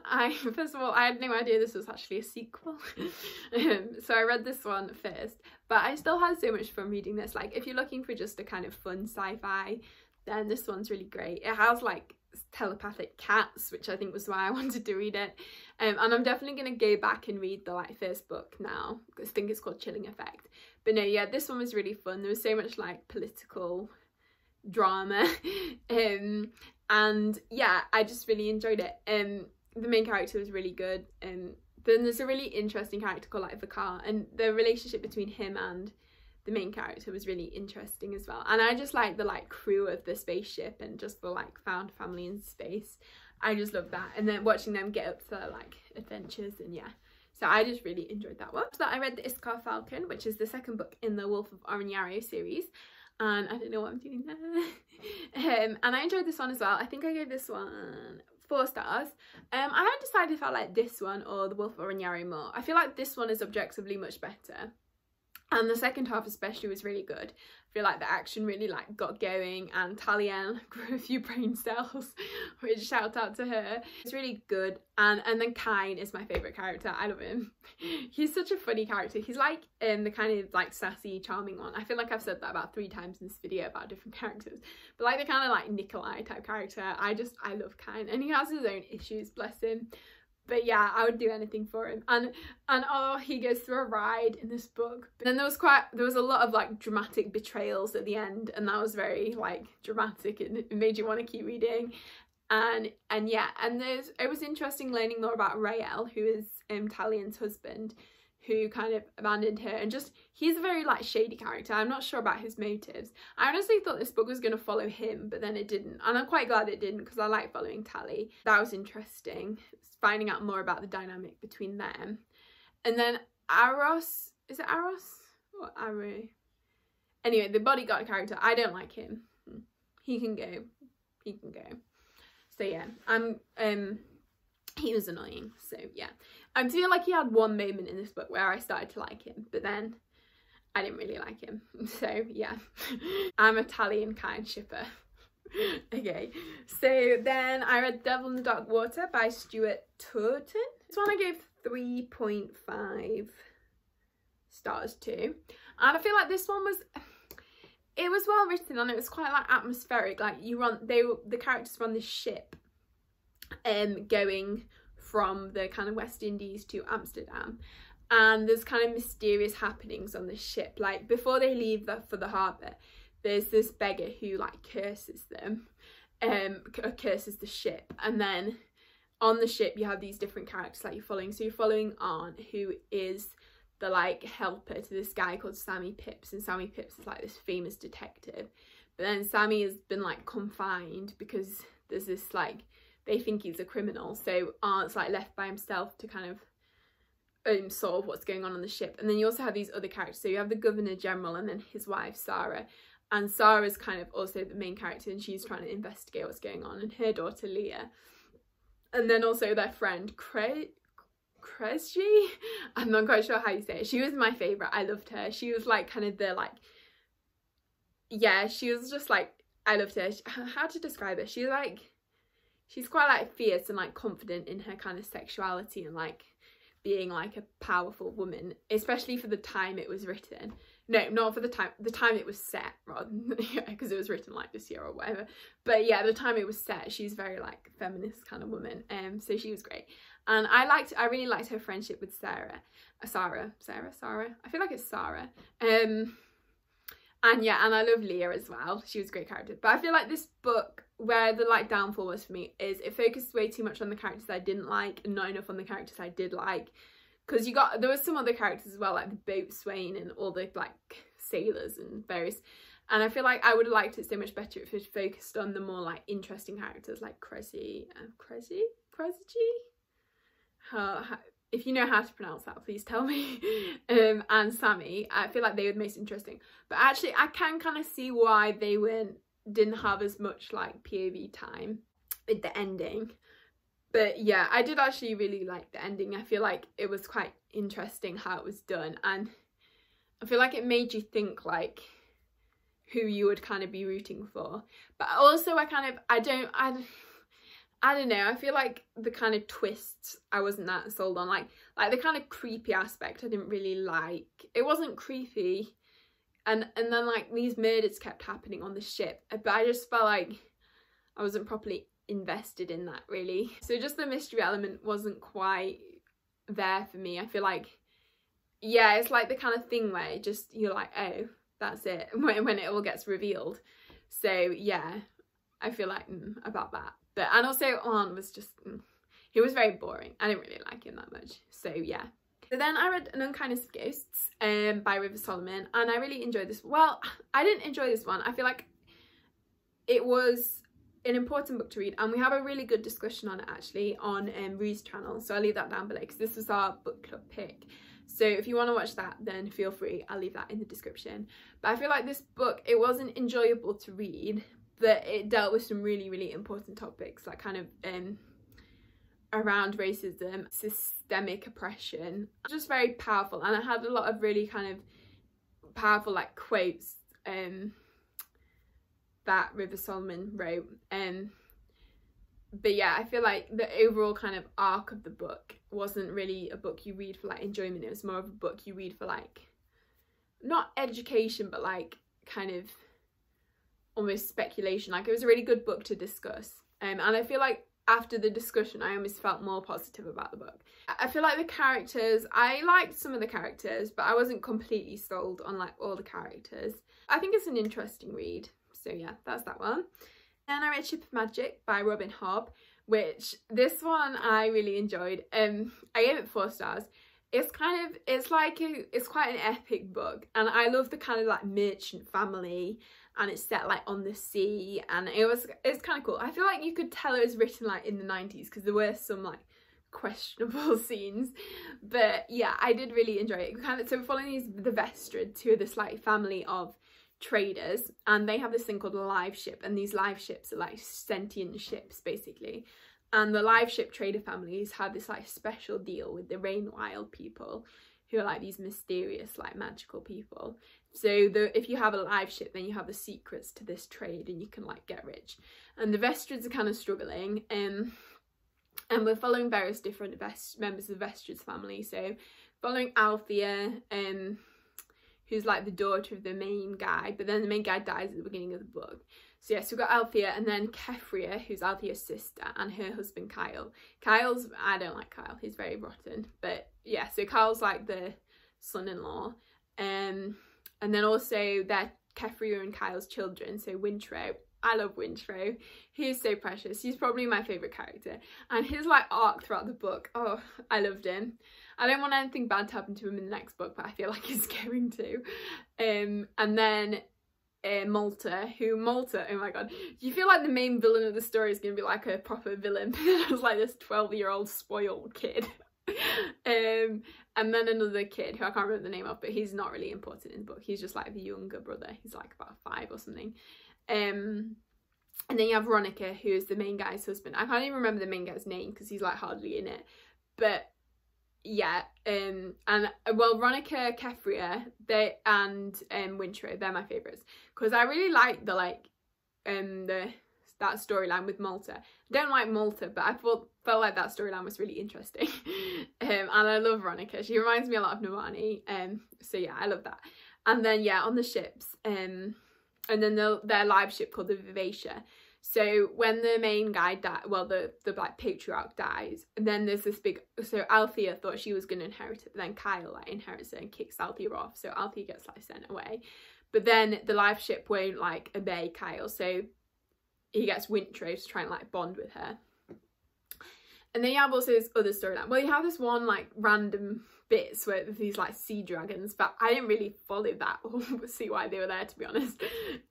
first of all I had no idea this was actually a sequel. So I read this one first, but I still had so much fun reading this. Like if you're looking for just a kind of fun sci-fi, then this one's really great. It has like telepathic cats, which I think was why I wanted to read it, and I'm definitely going to go back and read the like first book now. I think it's called Chilling Effect. But no, yeah, this one was really fun. There was so much like political drama, and yeah, I just really enjoyed it. The main character was really good, then there's a really interesting character called like Vicar, and the relationship between him and the main character was really interesting as well. And I just like the like crew of the spaceship and just the like found family in space. I just love that, and then watching them get up to their like adventures, and yeah, so I just really enjoyed that one. So I read the Iskar Falcon, which is the second book in the Wolf of Onyaro series, and I don't know what I'm doing there. And I enjoyed this one as well. I think I gave this one 4 stars. I haven't decided if I like this one or the Wolf of Onyaro more. I feel like this one is objectively much better, and the second half especially was really good. I feel like the action really like got going, and Talienne grew a few brain cells, which shout out to her. It's really good. And then Kine is my favourite character. I love him. He's such a funny character. He's like the kind of like sassy, charming one. I feel like I've said that about 3 times in this video about different characters, but like the kind of like Nikolai type character, I love Kine, and he has his own issues, bless him. But yeah, I would do anything for him. And oh, he goes through a ride in this book. But then there was a lot of like dramatic betrayals at the end, and that was very like dramatic, and it made you want to keep reading. And yeah, and it was interesting learning more about Rael, who is Talien's husband, who kind of abandoned her, and just he's a very like shady character. I'm not sure about his motives. I honestly thought this book was going to follow him, but then it didn't, and I'm quite glad it didn't because I like following Tally. That was interesting, finding out more about the dynamic between them. And then Aros, is it Aros or Aru? Anyway, the bodyguard character, I don't like him. He can go. So yeah, he was annoying, so yeah. I feel like he had one moment in this book where I started to like him, but then I didn't really like him. So yeah, I'm a Tally and Kine shipper. Okay, so then I read Devil in the Dark Water by Stuart Turton. This one I gave 3.5 stars to, and I feel like this one was well written, and it was quite like atmospheric. Like the characters were on this ship going from the kind of West Indies to Amsterdam, and there's kind of mysterious happenings on the ship. Like before they leave for the harbour, there's this beggar who like curses them, curses the ship, and then on the ship you have these different characters that you're following. So you're following Arn, who is the like helper to this guy called Sammy Pipps, and Sammy Pipps is like this famous detective, but then Sammy has been like confined because there's this like, they think he's a criminal, so Arn's like left by himself to kind of solve what's going on the ship. And then you also have these other characters, so you have the Governor General and then his wife Sarah, and Sarah's kind of also the main character, and she's trying to investigate what's going on, and her daughter Leah, and then also their friend Kresge, I'm not quite sure how you say it. She was my favourite. I loved her. She was like kind of the like, yeah, she was just like, I loved her. How to describe her? She's like, she's quite like fierce and like confident in her kind of sexuality and like being like a powerful woman, especially for the time it was written. No, not for the time it was set, rather than, yeah, because it was written like this year or whatever. But yeah, the time it was set, she's very like feminist kind of woman, so she was great. And I really liked her friendship with Sarah. I feel like it's Sarah. And yeah, and I love Leah as well. She was a great character. But I feel like this book, where the like downfall was for me, is it focused way too much on the characters I didn't like and not enough on the characters I did like. Because there was some other characters as well, like the boatswain and all the like sailors and various. And I feel like I would have liked it so much better if it focused on the more like interesting characters like Cressy. If you know how to pronounce that, please tell me. And Sammy. I feel like they were the most interesting. But actually, I can kind of see why they didn't have as much like POV time with the ending. But yeah, I did actually really like the ending. I feel like it was quite interesting how it was done. And I feel like it made you think like who you would kind of be rooting for. But also I don't know, I feel like the kind of twists I wasn't that sold on, like the kind of creepy aspect I didn't really like. It wasn't creepy, and then like these murders kept happening on the ship, but I just felt like I wasn't properly invested in that really. So just the mystery element wasn't quite there for me. I feel like, yeah, it's like the kind of thing where you're like, oh, that's it, when it all gets revealed. So yeah, I feel like about that. But, and also Arn was just, he was very boring. I didn't really like him that much. So yeah. So then I read An Unkindness of Ghosts by River Solomon, and I really enjoyed this. Well, I didn't enjoy this one. I feel like it was an important book to read, and we have a really good discussion on it actually on Rue's channel. So I'll leave that down below because this was our book club pick. So if you want to watch that, then feel free. I'll leave that in the description. But I feel like this book, it wasn't enjoyable to read, but it dealt with some really, really important topics, like kind of around racism, systemic oppression. Just very powerful, and I had a lot of really kind of powerful like quotes that River Solomon wrote. But yeah, I feel like the overall kind of arc of the book wasn't really a book you read for like enjoyment. It was more of a book you read for like, not education, but like kind of almost speculation. Like, it was a really good book to discuss, and I feel like after the discussion I almost felt more positive about the book. I feel like the characters, I liked some of the characters, but I wasn't completely sold on like all the characters. I think it's an interesting read. So yeah, that's that one. Then I read Ship of Magic by Robin Hobb, which this one I really enjoyed. I gave it 4 stars. It's quite an epic book, and I love the kind of like merchant family, and it's set like on the sea, and it's kind of cool. I feel like you could tell it was written like in the 90s because there were some like questionable scenes, but yeah, I did really enjoy it. So we're following the Vestrids, who are this like family of traders, and they have this thing called a live ship, and these live ships are like sentient ships basically. And the live ship trader families have this like special deal with the Rain Wild people, who are like these mysterious like magical people. So if you have a live ship, then you have the secrets to this trade and you can like get rich. And the Vestrids are kind of struggling, and we're following various different members of the Vestrids family. So following Althea, who's like the daughter of the main guy, but then the main guy dies at the beginning of the book. So yes, we've got Althea, and then Keffria, who's Althea's sister, and her husband Kyle. I don't like Kyle, he's very rotten. But yeah, so Kyle's like the son-in-law. And then also they're Keffria and Kyle's children, so Wintro. I love Wintro. He's so precious. He's probably my favourite character. And his like arc throughout the book, oh, I loved him. I don't want anything bad to happen to him in the next book, but I feel like he's going to. And then Malta, oh my god, you feel like the main villain of the story is going to be like a proper villain, but then there's like this 12-year-old spoiled kid. And then another kid who I can't remember the name of, but he's not really important in the book. He's just like the younger brother. He's like about 5 or something. And then you have Veronica, who is the main guy's husband. I can't even remember the main guy's name because he's like hardly in it. But yeah, and well, Veronica, Keffria, and Wintro, they're my favourites, because I really like that storyline with Malta. I don't like Malta, but I felt like that storyline was really interesting. And I love Veronica. She reminds me a lot of Navani. So yeah, I love that. And then yeah, on the ships, and then their live ship called the Vivacia. So when the main guy died, well, the like patriarch dies, and then there's this big, so Althea thought she was going to inherit it, but then Kyle like inherits it and kicks Althea off, so Althea gets like sent away. But then the live ship won't like obey Kyle, so he gets Wintro to try and like bond with her. And then you have also this other storyline. Well, you have this one like random bits where these like sea dragons, but I didn't really follow that or see why they were there, to be honest.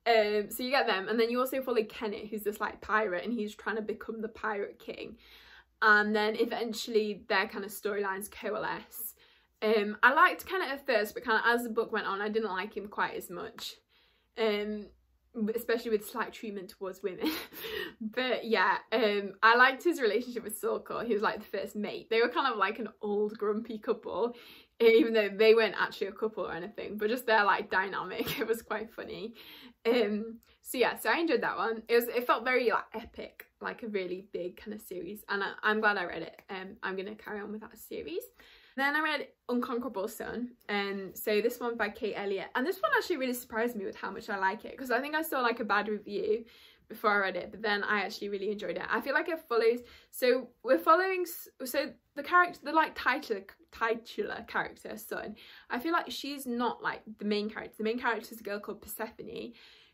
So you get them, and then you also follow Kenneth, who's this like pirate, and he's trying to become the pirate king. And then eventually their kind of storylines coalesce. I liked Kenneth at first, but kind of as the book went on, I didn't like him quite as much. Especially with slight treatment towards women. But yeah, I liked his relationship with Sulcor. He was like the first mate. They were kind of like an old grumpy couple, even though they weren't actually a couple or anything, but just their like dynamic, it was quite funny. So yeah, so I enjoyed that one. It felt very like epic, like a really big kind of series, and I'm glad I read it. I'm gonna carry on with that series. Then I read Unconquerable Sun, so this one by Kate Elliott, and this one actually really surprised me with how much I like it, because I think I saw like a bad review before I read it, but then I actually really enjoyed it. I feel like it follows, so we're following, so the character, the like titular character, Sun, I feel like she's not like the main character. The main character is a girl called Persephone,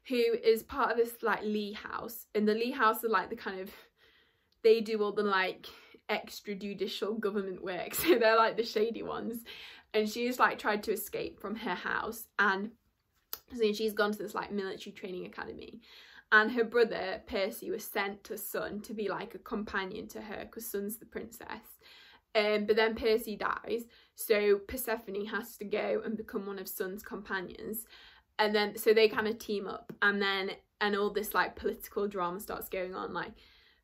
who is part of this like Lee house, and the Lee house are like the kind of, they do all the like extrajudicial government work, so they're like the shady ones, and she's like tried to escape from her house, and so she's gone to this like military training academy, and her brother Percy was sent to Sun to be like a companion to her, because Sun's the princess. But then Percy dies, so Persephone has to go and become one of Sun's companions, and then so they kind of team up, and all this like political drama starts going on. Like,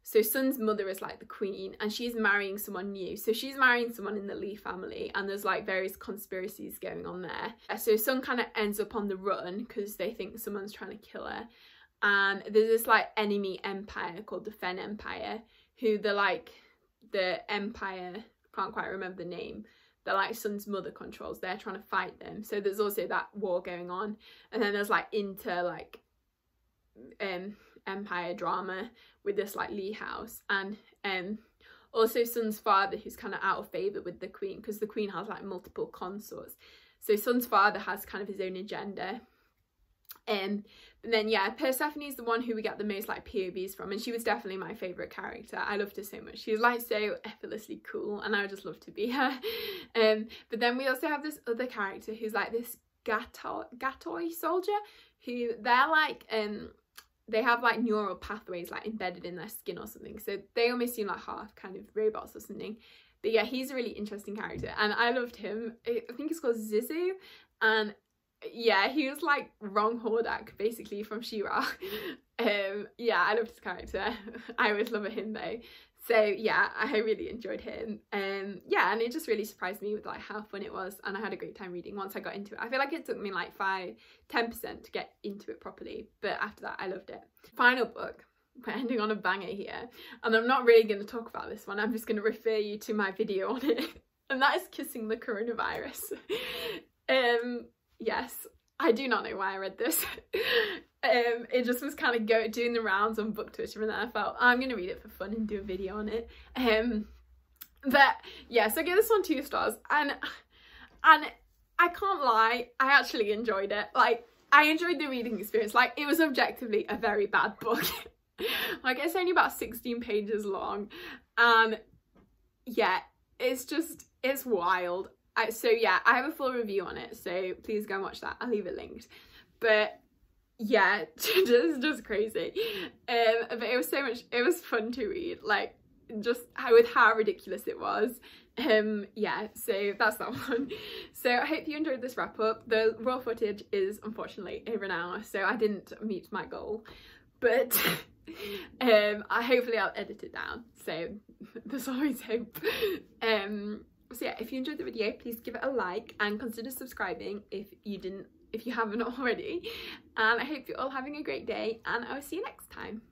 so Sun's mother is like the queen, and she's marrying someone new. So she's marrying someone in the Lee family, and there's like various conspiracies going on there. So Sun kind of ends up on the run because they think someone's trying to kill her. And there's this like enemy empire called the Fen Empire, who they're like, the empire, can't quite remember the name, that like Sun's mother controls. They're trying to fight them. So there's also that war going on. And then there's like empire drama with this like Lee house, and also Sun's father, who's kind of out of favour with the queen, because the queen has like multiple consorts. So Sun's father has kind of his own agenda. But then yeah, Persephone is the one who we get the most like POVs from, and she was definitely my favourite character. I loved her so much. She was like so effortlessly cool, and I would just love to be her. But then we also have this other character who's like this Gatoi soldier, who they're like they have like neural pathways like embedded in their skin or something, so they almost seem like half kind of robots or something. But yeah, he's a really interesting character, and I loved him. I think it's called Zizu, and yeah, he was like Rong Hordak basically from She-Ra. Yeah, I loved his character. I always love him though. So yeah, I really enjoyed him. Yeah, and it just really surprised me with like how fun it was, and I had a great time reading once I got into it. I feel like it took me like 10% to get into it properly, but after that I loved it. Final book, we're ending on a banger here, and I'm not really going to talk about this one. I'm just going to refer you to my video on it, and that is Kissing the Coronavirus. Yes, I do not know why I read this. It just was kind of doing the rounds on book Twitter, and then I felt I'm gonna read it for fun and do a video on it. But yeah, so I gave this one 2 stars, and I can't lie, I actually enjoyed it. Like, I enjoyed the reading experience. Like, it was objectively a very bad book. Like, it's only about 16 pages long, and yeah, it's wild. So yeah, I have a full review on it, so please go and watch that. I'll leave it linked. But yeah, it's just crazy. But it was fun to read, like, just with how ridiculous it was. Yeah, so that's that one. So I hope you enjoyed this wrap up. The raw footage is unfortunately over an hour, so I didn't meet my goal, but hopefully I'll edit it down, so there's always hope. So yeah, if you enjoyed the video, please give it a like and consider subscribing if you haven't already. And I hope you're all having a great day, and I will see you next time.